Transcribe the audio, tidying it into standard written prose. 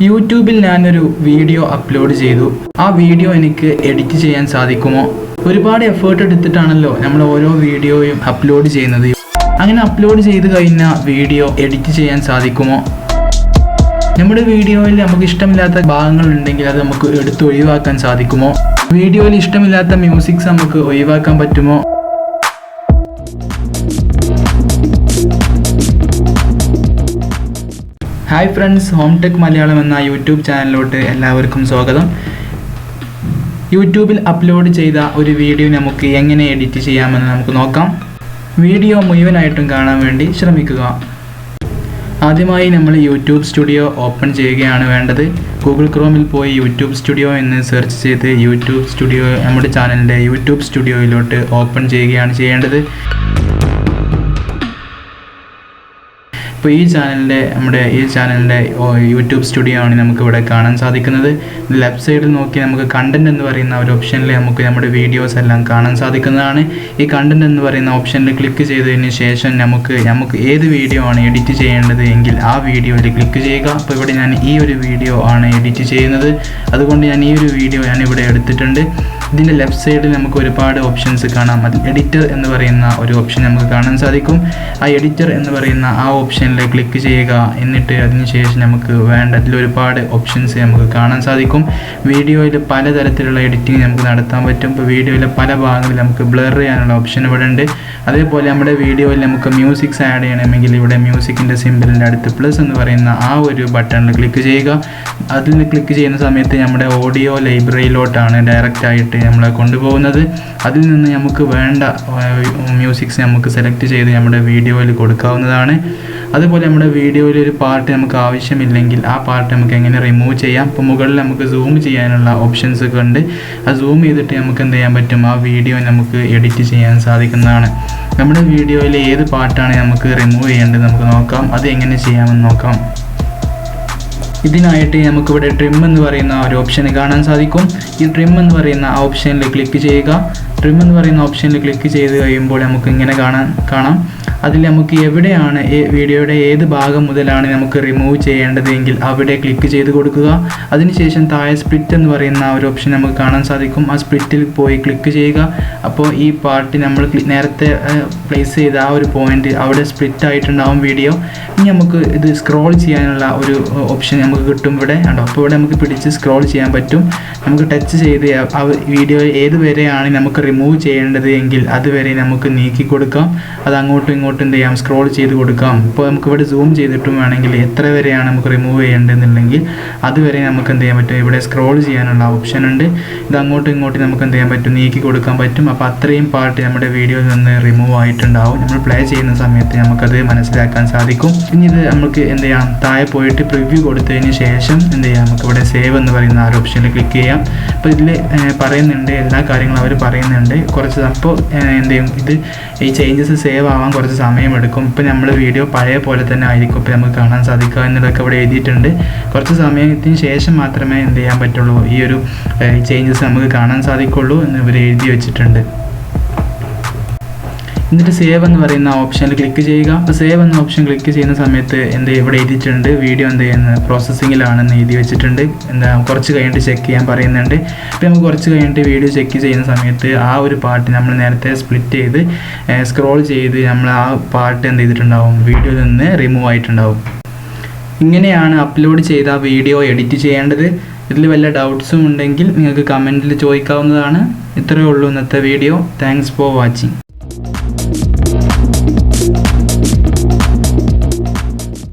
യൂട്യൂബിൽ ഞാനൊരു video upload ചെയ്തു. ആ വീഡിയോ എനിക്ക് എഡിറ്റ് ചെയ്യാൻ സാധിക്കുമോ? ഒരുപാട് എഫേർട്ട് എടുത്തിട്ടാണല്ലോ നമ്മൾ ഓരോ വീഡിയോയും അപ്ലോഡ് ചെയ്യുന്നത്. അങ്ങനെ അപ്ലോഡ് ചെയ്ത് കഴിഞ്ഞ വീഡിയോ എഡിറ്റ് ചെയ്യാൻ സാധിക്കുമോ? നമ്മുടെ വീഡിയോയിൽ നമുക്ക് ഇഷ്ടമില്ലാത്ത ഭാഗങ്ങൾ ഉണ്ടെങ്കിൽ അത് നമുക്ക് എടുത്ത് ഒഴിവാക്കാൻ സാധിക്കുമോ? വീഡിയോയിൽ ഇഷ്ടമില്ലാത്ത മ്യൂസിക്സ് നമുക്ക് ഒഴിവാക്കാൻ പറ്റുമോ? Hi friends, home tech Malayalam എന്ന യൂട്യൂബ് ചാനലിലോട്ട് എല്ലാവർക്കും സ്വാഗതം. യൂട്യൂബിൽ അപ്ലോഡ് ചെയ്ത ഒരു വീഡിയോ നമുക്ക് എങ്ങനെ എഡിറ്റ് ചെയ്യാമെന്ന് നമുക്ക് നോക്കാം. വീഡിയോ മുഴുവനായിട്ടും കാണാൻ വേണ്ടി ശ്രമിക്കുക. ആദ്യമായി നമ്മൾ യൂട്യൂബ് സ്റ്റുഡിയോ ഓപ്പൺ ചെയ്യുകയാണ് വേണ്ടത്. ഗൂഗിൾ ക്രോമിൽ പോയി യൂട്യൂബ് സ്റ്റുഡിയോ എന്ന് സെർച്ച് ചെയ്ത് യൂട്യൂബ് സ്റ്റുഡിയോ നമ്മുടെ ചാനലിൻ്റെ യൂട്യൂബ് സ്റ്റുഡിയോയിലോട്ട് ഓപ്പൺ ചെയ്യുകയാണ് ചെയ്യേണ്ടത്. ഇപ്പോൾ ഈ ചാനലിൻ്റെ യൂട്യൂബ് സ്റ്റുഡിയോ ആണ് നമുക്കിവിടെ കാണാൻ സാധിക്കുന്നത്. ലെഫ്റ്റ് സൈഡിൽ നോക്കി നമുക്ക് കണ്ടൻറ് എന്ന് പറയുന്ന ഒരു ഓപ്ഷനിൽ നമുക്ക് നമ്മുടെ വീഡിയോസ് എല്ലാം കാണാൻ സാധിക്കുന്നതാണ്. ഈ കണ്ടൻറ് എന്ന് പറയുന്ന ഓപ്ഷനിൽ ക്ലിക്ക് ചെയ്തതിന് ശേഷം നമുക്ക് ഏത് വീഡിയോ ആണ് എഡിറ്റ് ചെയ്യേണ്ടത് എങ്കിൽ ആ വീഡിയോയിൽ ക്ലിക്ക് ചെയ്യുക. അപ്പോൾ ഇവിടെ ഞാൻ ഈ ഒരു വീഡിയോ ആണ് എഡിറ്റ് ചെയ്യുന്നത്. അതുകൊണ്ട് ഞാൻ ഈ ഒരു വീഡിയോ ഇവിടെ എടുത്തിട്ടുണ്ട്. ഇതിൻ്റെ ലെഫ്റ്റ് സൈഡിൽ നമുക്ക് ഒരുപാട് ഓപ്ഷൻസ് കാണാം. അതിൽ എഡിറ്റർ എന്ന് പറയുന്ന ഒരു ഓപ്ഷൻ നമുക്ക് കാണാൻ സാധിക്കും. ആ എഡിറ്റർ എന്ന് പറയുന്ന ആ ഓപ്ഷനിൽ ക്ലിക്ക് ചെയ്യുക. എന്നിട്ട് അതിനുശേഷം നമുക്ക് വേണ്ട അതിൽ ഒരുപാട് ഓപ്ഷൻസ് നമുക്ക് കാണാൻ സാധിക്കും. വീഡിയോയിൽ പലതരത്തിലുള്ള എഡിറ്റിംഗ് നമുക്ക് നടത്താൻ പറ്റും. ഇപ്പോൾ വീഡിയോയിലെ പല ഭാഗങ്ങളിൽ നമുക്ക് ബ്ലർ ചെയ്യാനുള്ള ഓപ്ഷൻ ഇവിടെ ഉണ്ട്. അതേപോലെ നമ്മുടെ വീഡിയോയിൽ നമുക്ക് മ്യൂസിക്സ് ആഡ് ചെയ്യണമെങ്കിൽ ഇവിടെ മ്യൂസിക്കിൻ്റെ സിമ്പിളിൻ്റെ അടുത്ത് പ്ലസ് എന്ന് പറയുന്ന ആ ഒരു ബട്ടണിൽ ക്ലിക്ക് ചെയ്യുക. അതിൽ ക്ലിക്ക് ചെയ്യുന്ന സമയത്ത് നമ്മുടെ ഓഡിയോ ലൈബ്രറിയിലോട്ടാണ് ഡയറക്റ്റ് ആയിട്ട് നമ്മളെ കൊണ്ടുപോകുന്നത്. അതിൽ നിന്ന് നമുക്ക് വേണ്ട മ്യൂസിക്സ് നമുക്ക് സെലക്ട് ചെയ്ത് നമ്മുടെ വീഡിയോയിൽ കൊടുക്കാവുന്നതാണ്. അതുപോലെ നമ്മുടെ വീഡിയോയിൽ ഒരു പാർട്ട് നമുക്ക് ആവശ്യമില്ലെങ്കിൽ ആ പാർട്ട് നമുക്ക് എങ്ങനെ റിമൂവ് ചെയ്യാം? ഇപ്പോൾ മുകളിൽ നമുക്ക് സൂം ചെയ്യാനുള്ള ഓപ്ഷൻസ് ഒക്കെ ഉണ്ട്. ആ സൂം ചെയ്തിട്ട് നമുക്ക് എന്ത് ചെയ്യാൻ പറ്റും? ആ വീഡിയോ നമുക്ക് എഡിറ്റ് ചെയ്യാൻ സാധിക്കുന്നതാണ്. നമ്മുടെ വീഡിയോയിൽ ഏത് പാർട്ടാണ് നമുക്ക് റിമൂവ് ചെയ്യേണ്ടത് നമുക്ക് നോക്കാം. അത് എങ്ങനെ ചെയ്യാമെന്ന് നോക്കാം. ഇതിനായിട്ട് നമുക്കിവിടെ ട്രിം എന്ന് പറയുന്ന ഒരു ഓപ്ഷൻ കാണാൻ സാധിക്കും. ഈ ട്രിം എന്ന് പറയുന്ന ആ ഓപ്ഷനിൽ ക്ലിക്ക് ചെയ്യുക. ട്രിം എന്ന് പറയുന്ന ഓപ്ഷനിൽ ക്ലിക്ക് ചെയ്ത് കഴിയുമ്പോൾ നമുക്ക് ഇങ്ങനെ കാണാം. അതിൽ നമുക്ക് എവിടെയാണ് വീഡിയോയുടെ ഏത് ഭാഗം മുതലാണ് നമുക്ക് റിമൂവ് ചെയ്യേണ്ടത് എങ്കിൽ അവിടെ ക്ലിക്ക് ചെയ്ത് കൊടുക്കുക. അതിനുശേഷം താഴെ സ്പ്ലിറ്റ് എന്ന് പറയുന്ന ഒരു ഓപ്ഷൻ നമുക്ക് കാണാൻ സാധിക്കും. ആ സ്പ്ലിറ്റിൽ പോയി ക്ലിക്ക് ചെയ്യുക. അപ്പോൾ ഈ പാർട്ട് നമ്മൾ നേരത്തെ പ്ലേസ് ചെയ്ത ആ ഒരു പോയിന്റ് അവിടെ സ്പ്ലിറ്റ് ആയിട്ടുണ്ടാവും വീഡിയോ. ഇനി നമുക്ക് ഇത് സ്ക്രോൾ ചെയ്യാനുള്ള ഒരു ഓപ്ഷൻ നമുക്ക് കിട്ടും ഇവിടെ ഉണ്ടോ. അപ്പോൾ ഇവിടെ നമുക്ക് പിടിച്ച് സ്ക്രോൾ ചെയ്യാൻ പറ്റും. നമുക്ക് ടച്ച് ചെയ്ത് ആ വീഡിയോ ഏതുവരെയാണ് നമുക്ക് റിമൂവ് ചെയ്യേണ്ടത് എങ്കിൽ അതുവരെ നമുക്ക് നീക്കി കൊടുക്കാം. അത് അങ്ങോട്ടും ഇങ്ങോട്ടും എന്ത് ചെയ്യാം? സ്ക്രോൾ ചെയ്ത് കൊടുക്കാം. ഇപ്പോൾ നമുക്കിവിടെ സൂം ചെയ്തിട്ടും വേണമെങ്കിൽ എത്ര വരെയാണ് നമുക്ക് റിമൂവ് ചെയ്യേണ്ടതെന്നുണ്ടെങ്കിൽ അതുവരെ നമുക്ക് എന്ത് ചെയ്യാൻ പറ്റും? ഇവിടെ സ്ക്രോൾ ചെയ്യാനുള്ള ഓപ്ഷൻ ഉണ്ട്. ഇത് അങ്ങോട്ടും ഇങ്ങോട്ടും നമുക്ക് എന്ത് ചെയ്യാൻ പറ്റും? നീക്കി കൊടുക്കാൻ പറ്റും. അപ്പോൾ അത്രയും പാർട്ട് നമ്മുടെ വീഡിയോയിൽ നിന്ന് റിമൂവ് ആയിട്ടുണ്ടാവും. നമ്മൾ പ്ലേ ചെയ്യുന്ന സമയത്ത് നമുക്കത് മനസ്സിലാക്കാൻ സാധിക്കും. ഇനി ഇത് നമുക്ക് എന്ത് ചെയ്യാം? താഴെ പോയിട്ട് പ്രിവ്യൂ കൊടുത്തതിന് ശേഷം എന്ത് ചെയ്യാം? നമുക്കിവിടെ സേവ് എന്ന് പറയുന്ന ആ ഒരു ഓപ്ഷനിൽ ക്ലിക്ക് ചെയ്യാം. അപ്പോൾ ഇതിൽ പറയുന്നുണ്ട്, എല്ലാ കാര്യങ്ങളും അവർ പറയുന്നുണ്ട്. അപ്പോൾ എന്ത് ചെയ്യും? ഈ ചേഞ്ചസ് സേവ് ആവാൻ കുറച്ച് സമയമെടുക്കും. ഇപ്പോൾ നമ്മൾ വീഡിയോ പഴയ പോലെ തന്നെ ആയിരിക്കും ഇപ്പോൾ നമുക്ക് കാണാൻ സാധിക്കുക എന്നുള്ളതൊക്കെ ഇവിടെ എഴുതിയിട്ടുണ്ട്. കുറച്ച് സമയത്തിന് ശേഷം മാത്രമേ എന്ത് ചെയ്യാൻ പറ്റുള്ളൂ? ഈ ഒരു ചേഞ്ചസ് നമുക്ക് കാണാൻ സാധിക്കുള്ളൂ എന്ന് ഇവർ എഴുതി വെച്ചിട്ടുണ്ട്. എന്നിട്ട് സേവ് എന്ന് പറയുന്ന ഓപ്ഷനിൽ ക്ലിക്ക് ചെയ്യുക. അപ്പോൾ സേവ് എന്ന ഓപ്ഷൻ ക്ലിക്ക് ചെയ്യുന്ന സമയത്ത് ഇവിടെ എഴുതിയിട്ടുണ്ട് വീഡിയോ എന്ത് ചെയ്യുന്നത് പ്രോസസ്സിങ്ങിലാണെന്ന് എഴുതി വെച്ചിട്ടുണ്ട്. കുറച്ച് കഴിഞ്ഞിട്ട് ചെക്ക് ചെയ്യാൻ പറയുന്നുണ്ട്. അപ്പോൾ നമുക്ക് കുറച്ച് കഴിഞ്ഞിട്ട് വീഡിയോ ചെക്ക് ചെയ്യുന്ന സമയത്ത് ആ ഒരു പാർട്ട് നമ്മൾ നേരത്തെ സ്പ്ലിറ്റ് ചെയ്ത് സ്ക്രോൾ ചെയ്ത് നമ്മൾ ആ പാർട്ട് എന്ത് ചെയ്തിട്ടുണ്ടാവും? വീഡിയോയിൽ നിന്ന് റിമൂവ് ആയിട്ടുണ്ടാവും. ഇങ്ങനെയാണ് അപ്ലോഡ് ചെയ്ത വീഡിയോ എഡിറ്റ് ചെയ്യേണ്ടത്. ഇതിൽ വല്ല ഡൗട്ട്സും ഉണ്ടെങ്കിൽ നിങ്ങൾക്ക് കമൻറ്റിൽ ചോദിക്കാവുന്നതാണ്. ഇത്രയേ ഉള്ളൂ ഇന്നത്തെ വീഡിയോ. Thanks for watching.